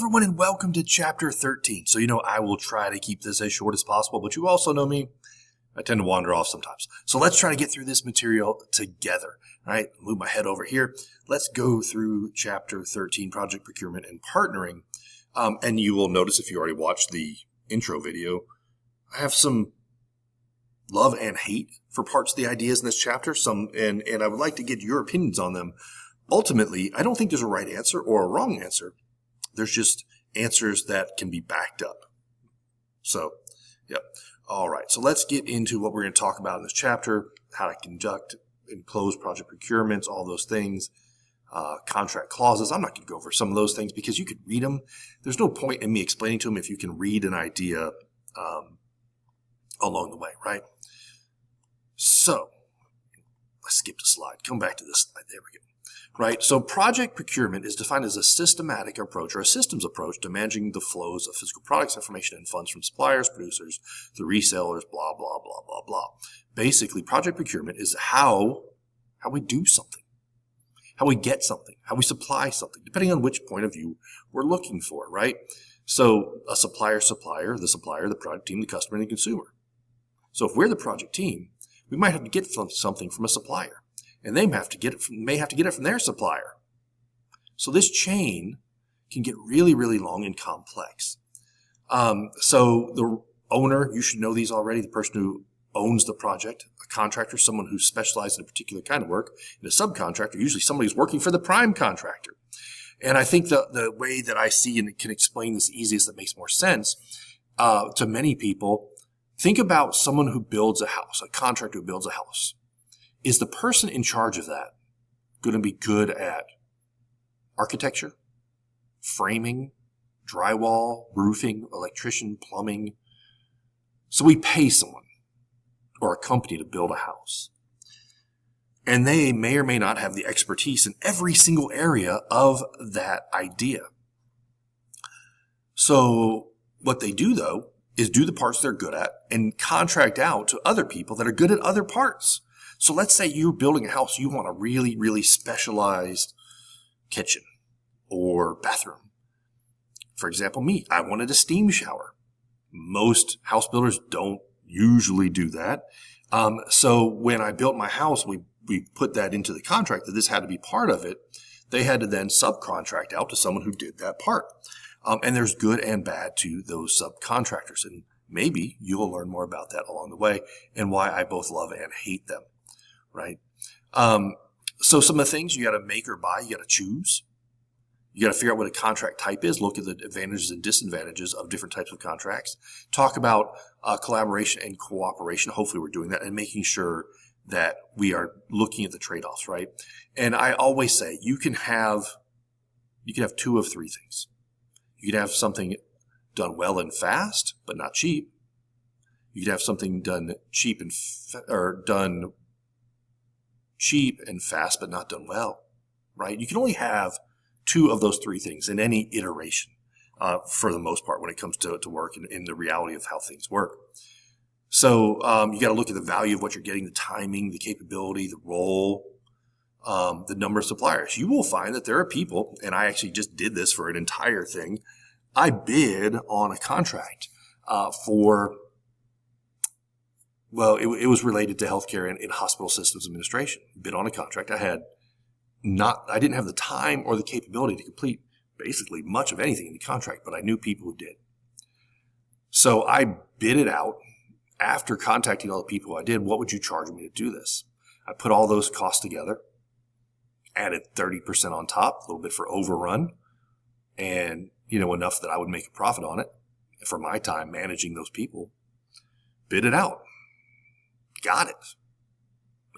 everyone, and welcome to Chapter 13. So, I will try to keep this as short as possible, but you also know me. I tend to wander off sometimes. So let's try to get through this material together. All right, move my head over here. Let's go through Chapter 13, Project Procurement and Partnering. And you will notice, if you already watched the intro video, I have some love and hate for parts of the ideas in this chapter. And I would like to get your opinions on them. Ultimately, I don't think there's a right answer or a wrong answer. There's just answers that can be backed up. So, yep. All right. So let's get into what we're going to talk about in this chapter, how to conduct and close project procurements, all those things, contract clauses. I'm not going to go over some of those things because you could read them. There's no point in me explaining to them if you can read an idea along the way, right? So let's skip the slide. Come back to this slide. There we go. Right. So project procurement is defined as a systematic approach or a systems approach to managing the flows of physical products, information, and funds from suppliers, producers, the resellers, blah, blah, blah, blah, blah. Basically, project procurement is how we do something, how we get something, how we supply something, depending on which point of view we're looking for, right? So a supplier, the product team, the customer, and the consumer. So if we're the project team, we might have to get something from a supplier. And they may have to get it from their supplier. So this chain can get really, really long and complex. So the owner, you should know these already, the person who owns the project, a contractor, someone who specializes in a particular kind of work, and a subcontractor, usually somebody who's working for the prime contractor. And I think the way that I see and can explain this easiest, that makes more sense to many people, think about someone who builds a house, a contractor who builds a house. Is the person in charge of that going to be good at architecture, framing, drywall, roofing, electrician, plumbing? So we pay someone or a company to build a house. And they may or may not have the expertise in every single area of that idea. So what they do, though, is do the parts they're good at and contract out to other people that are good at other parts. So let's say you're building a house, you want a really, really specialized kitchen or bathroom. For example, me, I wanted a steam shower. Most house builders don't usually do that. So when I built my house, we put that into the contract that this had to be part of it. They had to then subcontract out to someone who did that part. And there's good and bad to those subcontractors. And maybe you'll learn more about that along the way and why I both love and hate them. Right. So some of the things you got to make or buy, you got to choose. You got to figure out what a contract type is, look at the advantages and disadvantages of different types of contracts, talk about collaboration and cooperation. Hopefully we're doing that and making sure that we are looking at the trade-offs, right? And I always say you can have two of three things. You can have something done well and fast, but not cheap. You can have something done cheap done cheap and fast, but not done well, right? You can only have two of those three things in any iteration for the most part when it comes to work and in the reality of how things work. So you got to look at the value of what you're getting, the timing, the capability, the role, the number of suppliers. You will find that there are people, and I actually just did this for an entire thing. I bid on a contract it was related to healthcare and hospital systems administration. Bid on a contract. I didn't have the time or the capability to complete basically much of anything in the contract, but I knew people who did. So I bid it out. After contacting all the people I did, what would you charge me to do this? I put all those costs together, added 30% on top, a little bit for overrun, and enough that I would make a profit on it for my time managing those people. Bid it out. Got it.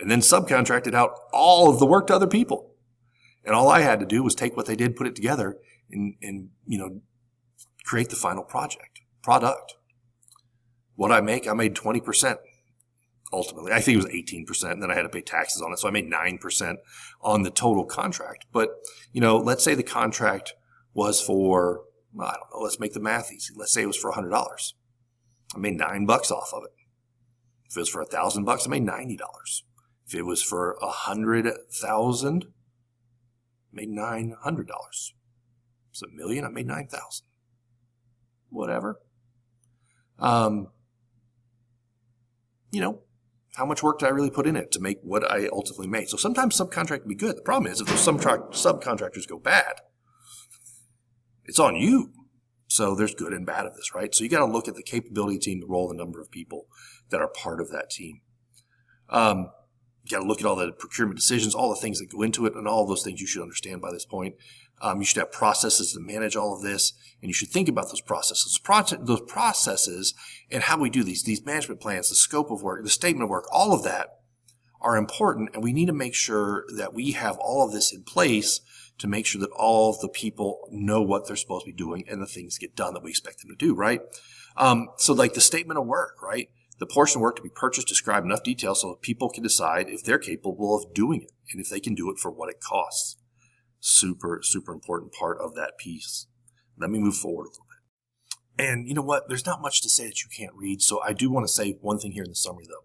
And then subcontracted out all of the work to other people. And all I had to do was take what they did, put it together, and create the final product. What I made 20% ultimately. I think it was 18%, and then I had to pay taxes on it. So I made 9% on the total contract. But, let's say the contract was for, I don't know, let's make the math easy. Let's say it was for $100. I made $9 off of it. If it was for $1,000, I made $90. If it was for 100,000, made $900. It's $1 million. I made 9,000. Whatever. How much work did I really put in it to make what I ultimately made? So sometimes subcontract can be good. The problem is if those subcontractors go bad, it's on you. So there's good and bad of this, right? So you got to look at the capability team, the role, the number of people that are part of that team. You got to look at all the procurement decisions, all the things that go into it, and all of those things you should understand by this point. You should have processes to manage all of this, and you should think about those processes. Those processes and how we do these management plans, the scope of work, the statement of work, all of that are important, and we need to make sure that we have all of this in place to make sure that all of the people know what they're supposed to be doing and the things get done that we expect them to do, right? So like the statement of work, right? The portion of work to be purchased, describe enough detail so that people can decide if they're capable of doing it and if they can do it for what it costs. Super, super important part of that piece. Let me move forward a little bit. And you know what? There's not much to say that you can't read. So I do want to say one thing here in the summary, though.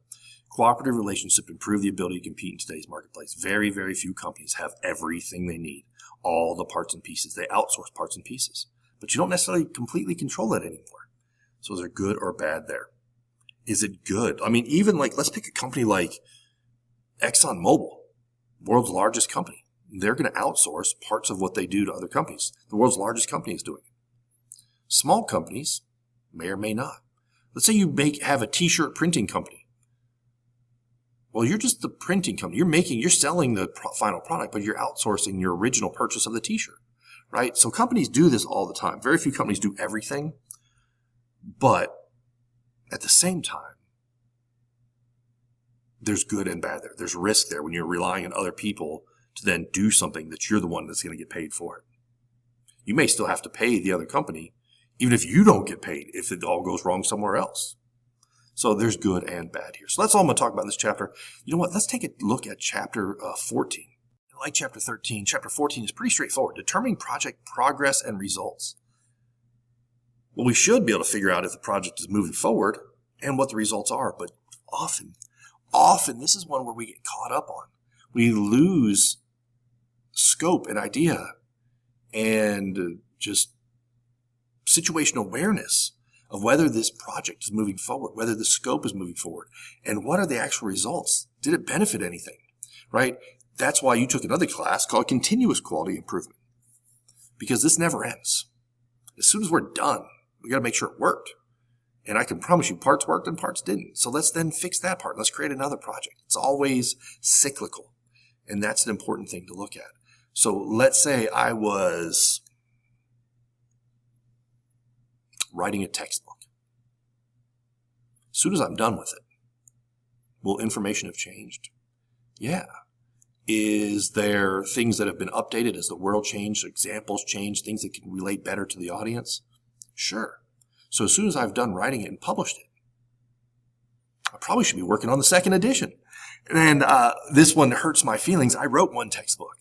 Cooperative relationships improve the ability to compete in today's marketplace. Very, very few companies have everything they need, all the parts and pieces. They outsource parts and pieces. But you don't necessarily completely control that anymore. So is there good or bad there? Is it good? I mean, even let's pick a company like ExxonMobil, world's largest company. They're going to outsource parts of what they do to other companies. The world's largest company is doing it. Small companies may or may not. Let's say you have a t-shirt printing company. Well, you're just the printing company. You're selling the final product, but you're outsourcing your original purchase of the t-shirt, right? So companies do this all the time. Very few companies do everything, but at the same time, there's good and bad there. There's risk there when you're relying on other people to then do something that you're the one that's going to get paid for it. You may still have to pay the other company, even if you don't get paid, if it all goes wrong somewhere else. So there's good and bad here. So that's all I'm going to talk about in this chapter. You know what? Let's take a look at chapter 14. Like chapter 13, chapter 14 is pretty straightforward. Determining project progress and results. Well, we should be able to figure out if the project is moving forward and what the results are. But often, this is one where we get caught up on. We lose scope and idea and just situational awareness of whether this project is moving forward, whether the scope is moving forward, and what are the actual results? Did it benefit anything, right? That's why you took another class called Continuous Quality Improvement, because this never ends. As soon as we're done, we got to make sure it worked. And I can promise you parts worked and parts didn't. So let's then fix that part. Let's create another project. It's always cyclical. And that's an important thing to look at. So let's say I was writing a textbook. As soon as I'm done with it, will information have changed? Yeah. Is there things that have been updated as the world changed, examples changed, things that can relate better to the audience? Sure. So as soon as I've done writing it and published it, I probably should be working on the second edition. And this one hurts my feelings. I wrote one textbook.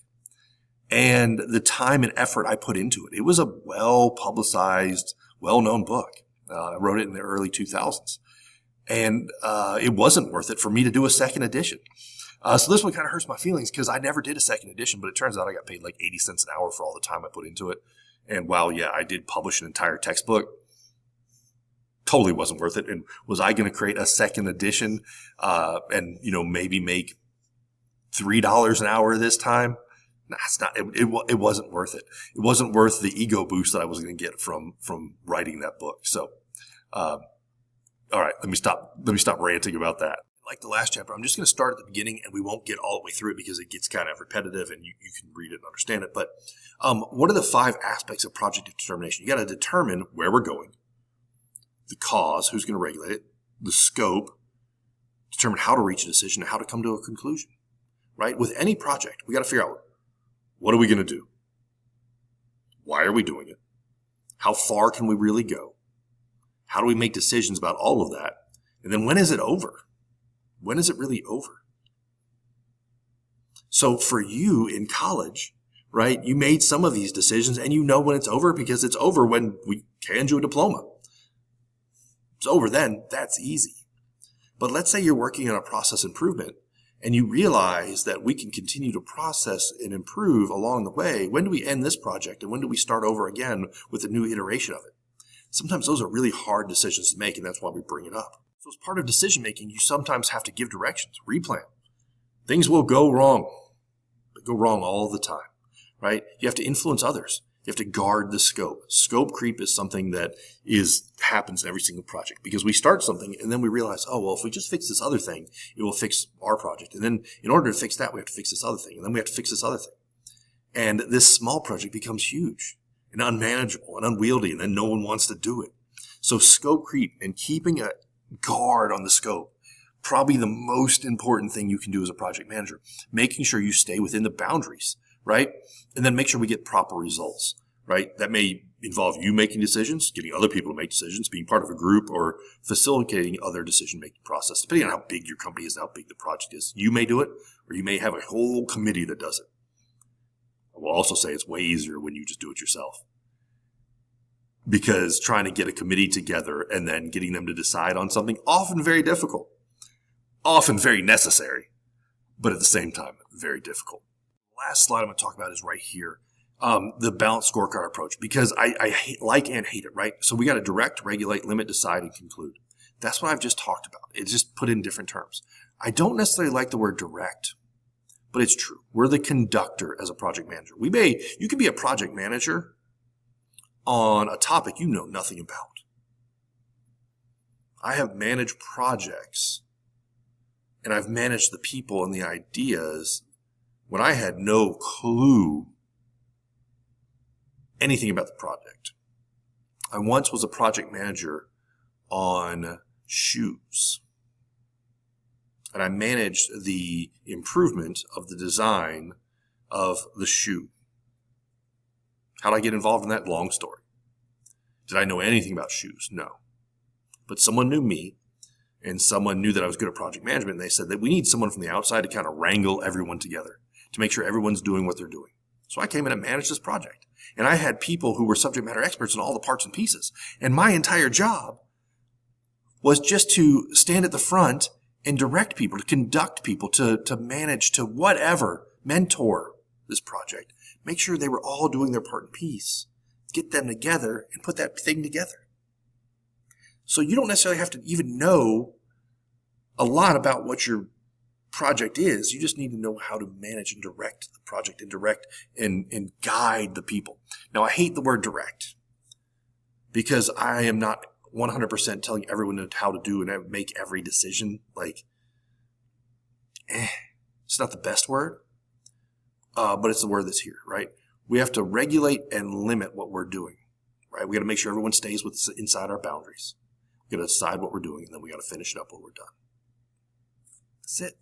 And the time and effort I put into it, it was a well-publicized, well-known book. I wrote it in the early 2000s. And it wasn't worth it for me to do a second edition. So this one kind of hurts my feelings because I never did a second edition, but it turns out I got paid like 80 cents an hour for all the time I put into it. And while, yeah, I did publish an entire textbook, totally wasn't worth it. And was I going to create a second edition and, maybe make $3 an hour this time? Nah, it's not. It wasn't worth it. It wasn't worth the ego boost that I was going to get from writing that book. So, all right, let me stop ranting about that. Like the last chapter, I'm just going to start at the beginning, and we won't get all the way through it because it gets kind of repetitive, and you can read it and understand it. But what are the 5 aspects of project determination? You got to determine where we're going, the cause, who's going to regulate it, the scope, determine how to reach a decision, and how to come to a conclusion. Right? With any project, we got to figure out, what are we going to do? Why are we doing it? How far can we really go? How do we make decisions about all of that? And then when is it over? When is it really over? So for you in college, right, you made some of these decisions and you know when it's over because it's over when we hand you a diploma. It's over then. That's easy. But let's say you're working on a process improvement And you realize that we can continue to process and improve along the way. When do we end this project and when do we start over again with a new iteration of it? Sometimes those are really hard decisions to make, and that's why we bring it up. So as part of decision making, you sometimes have to give directions, replan. Things will go wrong. They go wrong all the time, right? You have to influence others. You have to guard the scope. Scope creep is something that happens in every single project because we start something and then we realize, oh, well, if we just fix this other thing, it will fix our project. And then in order to fix that, we have to fix this other thing. And then we have to fix this other thing. And this small project becomes huge and unmanageable and unwieldy, and then no one wants to do it. So scope creep and keeping a guard on the scope, probably the most important thing you can do as a project manager, making sure you stay within the boundaries, right? And then make sure we get proper results, right? That may involve you making decisions, getting other people to make decisions, being part of a group, or facilitating other decision-making process, depending on how big your company is, how big the project is. You may do it, or you may have a whole committee that does it. I will also say it's way easier when you just do it yourself, because trying to get a committee together and then getting them to decide on something, often very difficult, often very necessary, but at the same time, very difficult. Last slide I'm going to talk about is right here, the balanced scorecard approach, because I like and hate it, right? So we got to direct, regulate, limit, decide, and conclude. That's what I've just talked about. It's just put in different terms. I don't necessarily like the word direct, but it's true. We're the conductor as a project manager. You could be a project manager on a topic you know nothing about. I have managed projects, and I've managed the people and the ideas when I had no clue anything about the project. I once was a project manager on shoes, and I managed the improvement of the design of the shoe. How did I get involved in that? Long story. Did I know anything about shoes? No. But someone knew me, and someone knew that I was good at project management, and they said that we need someone from the outside to kind of wrangle everyone together, to make sure everyone's doing what they're doing. So I came in and managed this project. And I had people who were subject matter experts in all the parts and pieces. And my entire job was just to stand at the front and direct people, to conduct people, to manage, to whatever, mentor this project. Make sure they were all doing their part and piece. Get them together and put that thing together. So you don't necessarily have to even know a lot about what your project is. You just need to know how to manage and direct the project and direct and guide the people. Now, I hate the word direct because I am not 100% telling everyone how to do and make every decision. It's not the best word, but it's the word that's here, right? We have to regulate and limit what we're doing, right? We got to make sure everyone stays inside our boundaries. We got to decide what we're doing, and then we got to finish it up when we're done. That's it.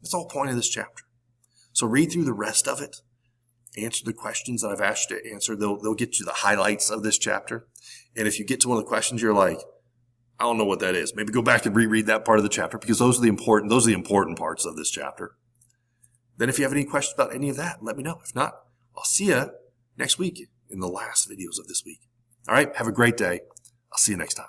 That's the whole point of this chapter. So read through the rest of it. Answer the questions that I've asked you to answer. They'll get you the highlights of this chapter. And if you get to one of the questions, you're like, I don't know what that is. Maybe go back and reread that part of the chapter, because those are the important parts of this chapter. Then if you have any questions about any of that, let me know. If not, I'll see you next week in the last videos of this week. All right. Have a great day. I'll see you next time.